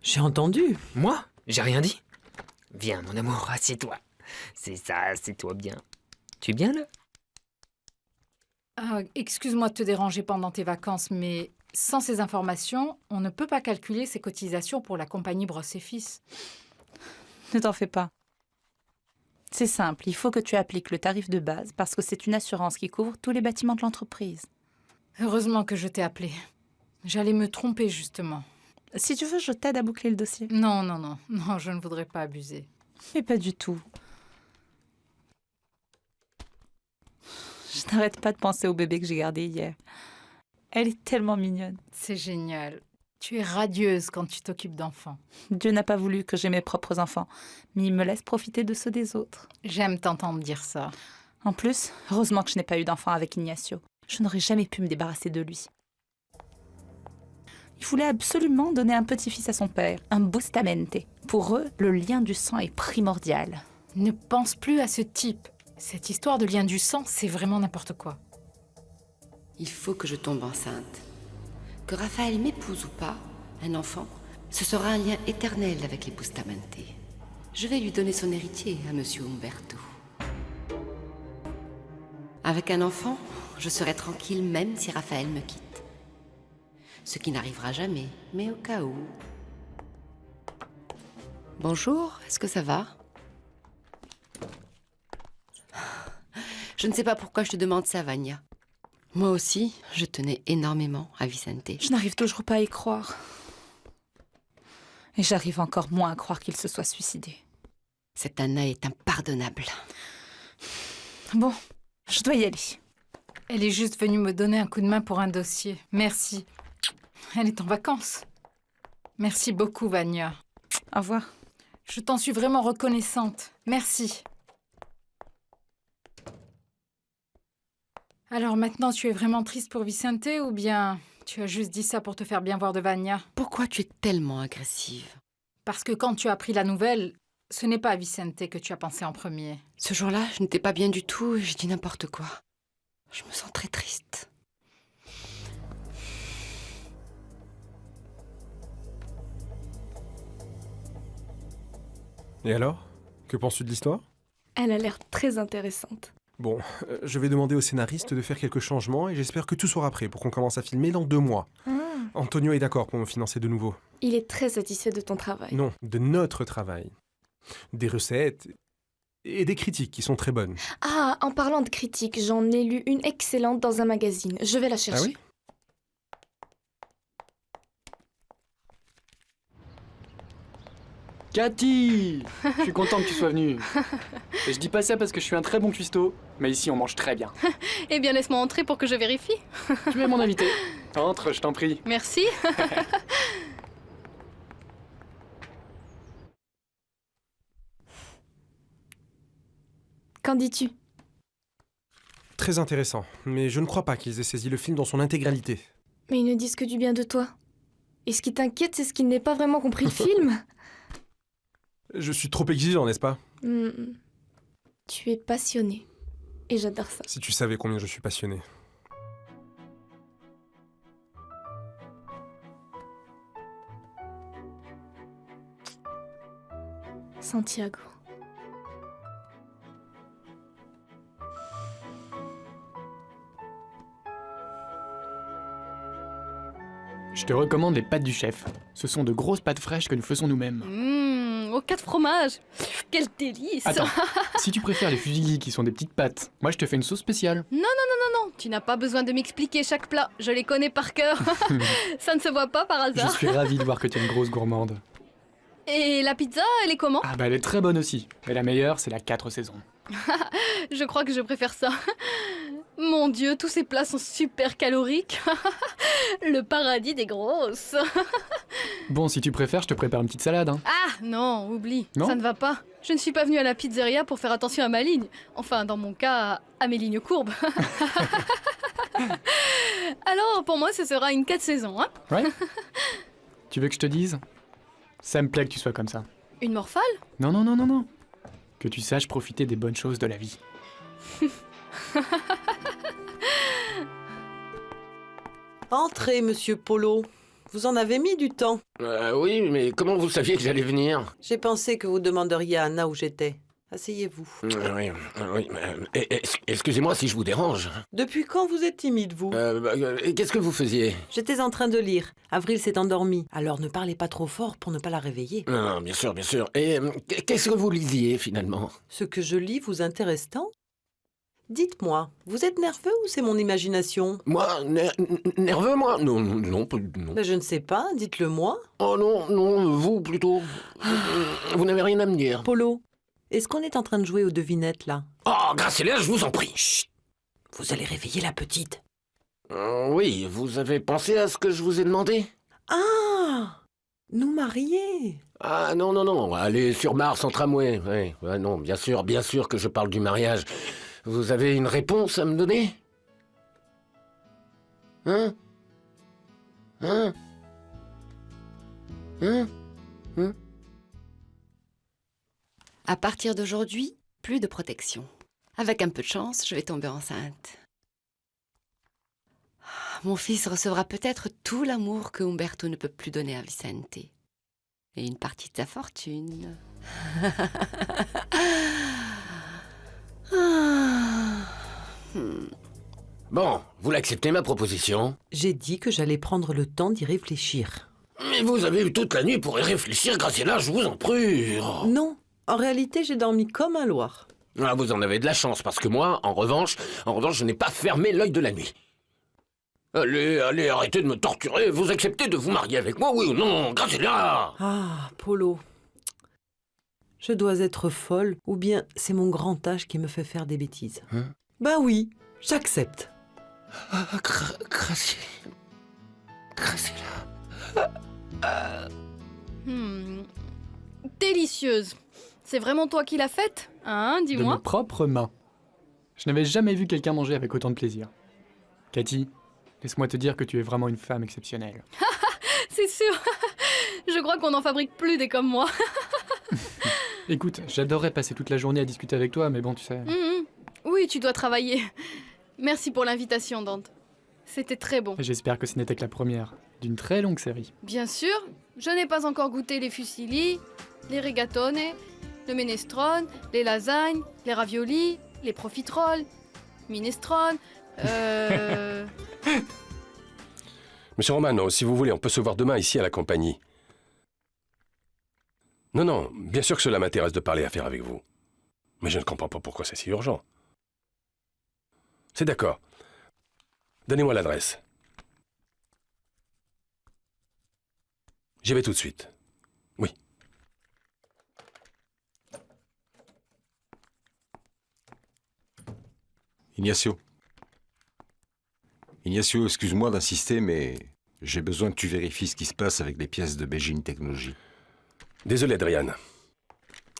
Speaker 18: J'ai entendu.
Speaker 15: Moi? J'ai rien dit. Viens mon amour, assieds-toi. C'est ça, assieds-toi bien. Tu es bien là?
Speaker 19: Excuse-moi de te déranger pendant tes vacances, mais sans ces informations, on ne peut pas calculer ses cotisations pour la compagnie Brosse et Fils.
Speaker 4: Ne t'en fais pas. C'est simple, il faut que tu appliques le tarif de base parce que c'est une assurance qui couvre tous les bâtiments de l'entreprise.
Speaker 19: Heureusement que je t'ai appelé. J'allais me tromper, justement.
Speaker 4: Si tu veux, je t'aide à boucler le dossier.
Speaker 19: Non, je ne voudrais pas abuser.
Speaker 4: Mais pas du tout. Je n'arrête pas de penser au bébé que j'ai gardé hier. Elle est tellement mignonne.
Speaker 19: C'est génial. Tu es radieuse quand tu t'occupes d'enfants.
Speaker 4: Dieu n'a pas voulu que j'aie mes propres enfants, mais il me laisse profiter de ceux des autres.
Speaker 19: J'aime t'entendre dire ça.
Speaker 4: En plus, heureusement que je n'ai pas eu d'enfant avec Ignacio. Je n'aurais jamais pu me débarrasser de lui. Il voulait absolument donner un petit-fils à son père, un Bustamente. Pour eux, le lien du sang est primordial.
Speaker 19: Ne pense plus à ce type. Cette histoire de lien du sang, c'est vraiment n'importe quoi.
Speaker 7: Il faut que je tombe enceinte. Que Raphaël m'épouse ou pas, un enfant, ce sera un lien éternel avec les Bustamante. Je vais lui donner son héritier à Monsieur Umberto. Avec un enfant, je serai tranquille même si Raphaël me quitte. Ce qui n'arrivera jamais, mais au cas où... Bonjour, est-ce que ça va? Je ne sais pas pourquoi je te demande ça, Vania. Moi aussi, je tenais énormément à Vicente.
Speaker 4: Je n'arrive toujours pas à y croire. Et j'arrive encore moins à croire qu'il se soit suicidé.
Speaker 7: Cette Anna est impardonnable.
Speaker 4: Bon, je dois y aller.
Speaker 19: Elle est juste venue me donner un coup de main pour un dossier. Merci. Elle est en vacances. Merci beaucoup, Vania.
Speaker 4: Au revoir.
Speaker 19: Je t'en suis vraiment reconnaissante. Merci. Alors maintenant, tu es vraiment triste pour Vicente ou bien tu as juste dit ça pour te faire bien voir de Vania?
Speaker 7: Pourquoi tu es tellement agressive?
Speaker 19: Parce que quand tu as appris la nouvelle, ce n'est pas à Vicente que tu as pensé en premier.
Speaker 7: Ce jour-là, je n'étais pas bien du tout et j'ai dit n'importe quoi. Je me sens très triste.
Speaker 2: Et alors? Que penses-tu de l'histoire?
Speaker 1: Elle a l'air très intéressante.
Speaker 2: Bon, je vais demander au scénariste de faire quelques changements et j'espère que tout sera prêt pour qu'on commence à filmer dans 2 mois. Antonio est d'accord pour me financer de nouveau.
Speaker 1: Il est très satisfait de ton travail.
Speaker 2: Non, de notre travail. Des recettes et des critiques qui sont très bonnes.
Speaker 1: Ah, en parlant de critiques, j'en ai lu une excellente dans un magazine. Je vais la chercher.
Speaker 2: Ah oui?
Speaker 21: Cathy! Je suis content que tu sois venue. Et je dis pas ça parce que je suis un très bon cuistot, mais ici on mange très bien.
Speaker 17: Eh bien, laisse-moi entrer pour que je vérifie.
Speaker 21: Tu es mon invité. Entre, je t'en prie.
Speaker 17: Merci.
Speaker 1: Qu'en dis-tu?
Speaker 2: Très intéressant, mais je ne crois pas qu'ils aient saisi le film dans son intégralité.
Speaker 1: Mais ils ne disent que du bien de toi. Et ce qui t'inquiète, c'est ce qu'ils n'aient pas vraiment compris le film.
Speaker 2: Je suis trop exigeant, n'est-ce pas?
Speaker 1: Tu es passionné. Et j'adore ça.
Speaker 2: Si tu savais combien je suis passionné.
Speaker 1: Santiago.
Speaker 21: Je te recommande les pâtes du chef. Ce sont de grosses pâtes fraîches que nous faisons nous-mêmes.
Speaker 17: Aux 4 fromages. Quel délice.
Speaker 21: Attends, si tu préfères les fusilli qui sont des petites pâtes, moi je te fais une sauce spéciale.
Speaker 17: Non, tu n'as pas besoin de m'expliquer chaque plat. Je les connais par cœur. Ça ne se voit pas par
Speaker 21: Je
Speaker 17: hasard.
Speaker 21: suis ravi de voir que tu es une grosse gourmande.
Speaker 17: Et la pizza, elle est comment?
Speaker 21: Ah bah elle est très bonne aussi. Mais la meilleure, c'est la 4 saisons.
Speaker 17: Je crois que je préfère ça. Mon Dieu, tous ces plats sont super caloriques. Le paradis des grosses.
Speaker 21: Bon, si tu préfères, je te prépare une petite salade. Hein.
Speaker 17: Ah non, oublie,
Speaker 21: Non
Speaker 17: ça ne va pas. Je ne suis pas venue à la pizzeria pour faire attention à ma ligne. Enfin, dans mon cas, à mes lignes courbes. Alors, pour moi, ce sera une 4 saisons, hein?
Speaker 21: Ouais. Tu veux que je te dise? Ça me plaît que tu sois comme ça.
Speaker 17: Une morphale?
Speaker 21: Non, non, non, non, non. Que tu saches profiter des bonnes choses de la vie.
Speaker 18: Entrez, monsieur Polo. Vous en avez mis du temps.
Speaker 20: Oui, mais comment vous saviez que j'allais venir?
Speaker 18: J'ai pensé que vous demanderiez à Anna où j'étais. Asseyez-vous.
Speaker 20: Oui, excusez-moi si je vous dérange.
Speaker 18: Depuis quand vous êtes timide, vous?
Speaker 20: Qu'est-ce que vous faisiez?
Speaker 18: J'étais en train de lire. Avril s'est endormie. Alors ne parlez pas trop fort pour ne pas la réveiller.
Speaker 20: Non, bien sûr, bien sûr. Et qu'est-ce que vous lisiez, finalement?
Speaker 18: Ce que je lis vous intéresse tant? Dites-moi, vous êtes nerveux ou c'est mon imagination?
Speaker 20: Moi, nerveux, moi? Non, non.
Speaker 18: Ben, je ne sais pas, dites-le moi.
Speaker 20: Oh non, non, vous plutôt. Vous n'avez rien à me dire.
Speaker 18: Polo, est-ce qu'on est en train de jouer aux devinettes, là?
Speaker 20: Oh, Graciela, je vous en prie. Chut.
Speaker 18: Vous allez réveiller la petite.
Speaker 20: Oui, vous avez pensé à ce que je vous ai demandé?
Speaker 18: Ah! Nous marier?
Speaker 20: Ah non, non, non, aller sur Mars en tramway. Ouais, non, bien sûr que je parle du mariage. Vous avez une réponse à me donner? Hein?
Speaker 7: À partir d'aujourd'hui, plus de protection. Avec un peu de chance, je vais tomber enceinte. Mon fils recevra peut-être tout l'amour que Umberto ne peut plus donner à Vicente. Et une partie de sa fortune.
Speaker 20: Bon, vous l'acceptez ma proposition?
Speaker 18: J'ai dit que j'allais prendre le temps d'y réfléchir.
Speaker 20: Mais vous avez eu toute la nuit pour y réfléchir, Graciela, je vous en prie. Oh.
Speaker 18: Non, en réalité, j'ai dormi comme un loir.
Speaker 20: Ah, vous en avez de la chance, parce que moi, en revanche, je n'ai pas fermé l'œil de la nuit. Allez, arrêtez de me torturer. Vous acceptez de vous marier avec moi, oui ou non, Graciela?
Speaker 18: Ah, Polo. Je dois être folle, ou bien c'est mon grand âge qui me fait faire des bêtises. Ben oui, j'accepte.
Speaker 20: Graciela.
Speaker 17: Délicieuse. C'est vraiment toi qui l'as faite? Hein,
Speaker 21: De mes
Speaker 17: dis-moi.
Speaker 21: propres mains. Je n'avais jamais vu quelqu'un manger avec autant de plaisir. Cathy, laisse-moi te dire que tu es vraiment une femme exceptionnelle.
Speaker 17: C'est sûr. Je crois qu'on n'en fabrique plus des comme moi.
Speaker 21: Écoute, j'adorerais passer toute la journée à discuter avec toi, mais bon, tu sais...
Speaker 17: Oui, tu dois travailler. Merci pour l'invitation, Dante. C'était très bon.
Speaker 21: J'espère que ce n'était que la première d'une très longue série.
Speaker 17: Bien sûr, je n'ai pas encore goûté les fusilli, les rigatone, le minestrone, les lasagnes, les raviolis, les profiteroles, minestrone,
Speaker 3: Monsieur Romano, si vous voulez, on peut se voir demain ici à la compagnie. Non, bien sûr que cela m'intéresse de parler affaires avec vous. Mais je ne comprends pas pourquoi c'est si urgent. C'est d'accord. Donnez-moi l'adresse. J'y vais tout de suite. Oui.
Speaker 9: Ignacio, excuse-moi d'insister, mais j'ai besoin que tu vérifies ce qui se passe avec les pièces de Beijing Technologies.
Speaker 3: Désolé, Adrian.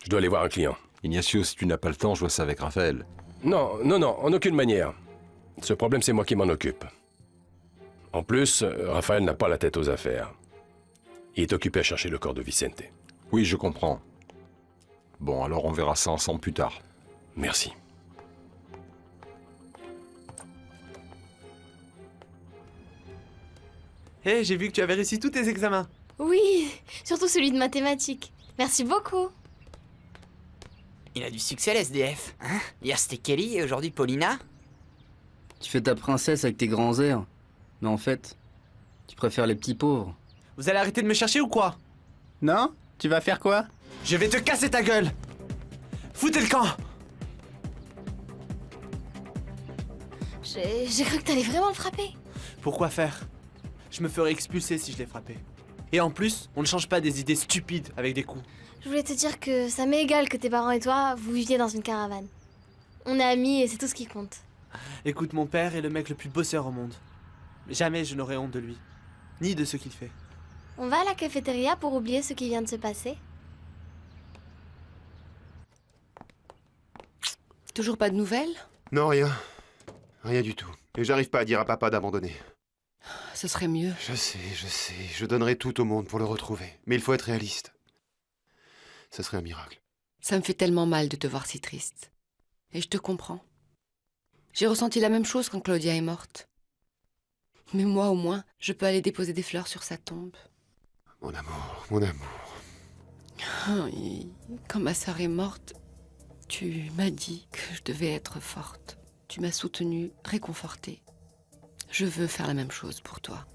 Speaker 3: Je dois aller voir un client.
Speaker 9: Ignacio, si tu n'as pas le temps, je vois ça avec Raphaël.
Speaker 3: Non, en aucune manière. Ce problème, c'est moi qui m'en occupe. En plus, Raphaël n'a pas la tête aux affaires. Il est occupé à chercher le corps de Vicente.
Speaker 9: Oui, je comprends. Bon, alors on verra ça ensemble plus tard.
Speaker 3: Merci.
Speaker 22: Hé, j'ai vu que tu avais réussi tous tes examens.
Speaker 13: Oui, surtout celui de mathématiques. Merci beaucoup.
Speaker 14: Il a du succès, l'SDF. Hein? Hier, c'était Kelly et aujourd'hui, Paulina.
Speaker 23: Tu fais ta princesse avec tes grands airs. Mais en fait, tu préfères les petits pauvres.
Speaker 22: Vous allez arrêter de me chercher ou quoi?
Speaker 21: Non? Tu vas faire quoi?
Speaker 22: Je vais te casser ta gueule! Foutez le camp!
Speaker 13: J'ai cru que t'allais vraiment le frapper.
Speaker 22: Pourquoi faire? Je me ferais expulser si je l'ai frappé. Et en plus, on ne change pas des idées stupides avec des coups.
Speaker 13: Je voulais te dire que ça m'est égal que tes parents et toi, vous viviez dans une caravane. On est amis et c'est tout ce qui compte.
Speaker 22: Écoute, mon père est le mec le plus bosseur au monde. Jamais je n'aurai honte de lui. Ni de ce qu'il fait.
Speaker 13: On va à la cafétéria pour oublier ce qui vient de se passer.
Speaker 7: Toujours pas de nouvelles?
Speaker 6: Non, rien. Rien du tout. Et j'arrive pas à dire à papa d'abandonner.
Speaker 7: Ce serait mieux.
Speaker 6: Je sais, je donnerai tout au monde pour le retrouver. Mais il faut être réaliste. Ce serait un miracle.
Speaker 7: Ça me fait tellement mal de te voir si triste. Et je te comprends. J'ai ressenti la même chose quand Claudia est morte. Mais moi, au moins, je peux aller déposer des fleurs sur sa tombe.
Speaker 6: Mon amour, mon amour.
Speaker 7: Et quand ma sœur est morte, tu m'as dit que je devais être forte. Tu m'as soutenue, réconfortée. Je veux faire la même chose pour toi.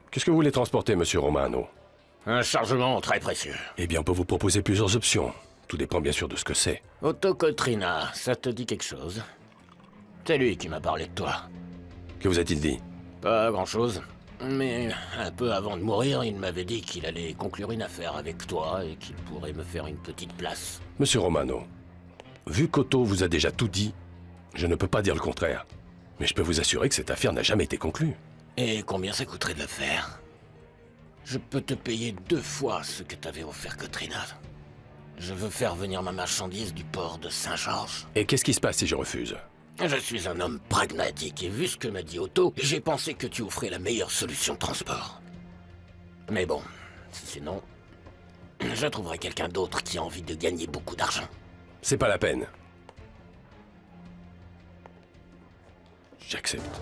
Speaker 3: Qu'est-ce que vous voulez transporter, monsieur Romano?
Speaker 20: Un chargement très précieux.
Speaker 3: Eh bien, on peut vous proposer plusieurs options. Tout dépend bien sûr de ce que c'est.
Speaker 20: Otto-Kotrina, ça te dit quelque chose? C'est lui qui m'a parlé de toi.
Speaker 3: Que vous a-t-il dit?
Speaker 20: Pas grand-chose. Mais un peu avant de mourir, il m'avait dit qu'il allait conclure une affaire avec toi et qu'il pourrait me faire une petite place.
Speaker 3: Monsieur Romano, vu qu'Otto vous a déjà tout dit, je ne peux pas dire le contraire. Mais je peux vous assurer que cette affaire n'a jamais été conclue.
Speaker 20: Et combien ça coûterait de la faire? Je peux te payer 2 fois ce que t'avais offert Kotrina. Je veux faire venir ma marchandise du port de Saint-Georges.
Speaker 3: Et qu'est-ce qui se passe si je refuse?
Speaker 20: Je suis un homme pragmatique et vu ce que m'a dit Otto, j'ai pensé que tu offrais la meilleure solution de transport. Mais bon, si c'est non, je trouverai quelqu'un d'autre qui a envie de gagner beaucoup d'argent.
Speaker 3: C'est pas la peine. J'accepte.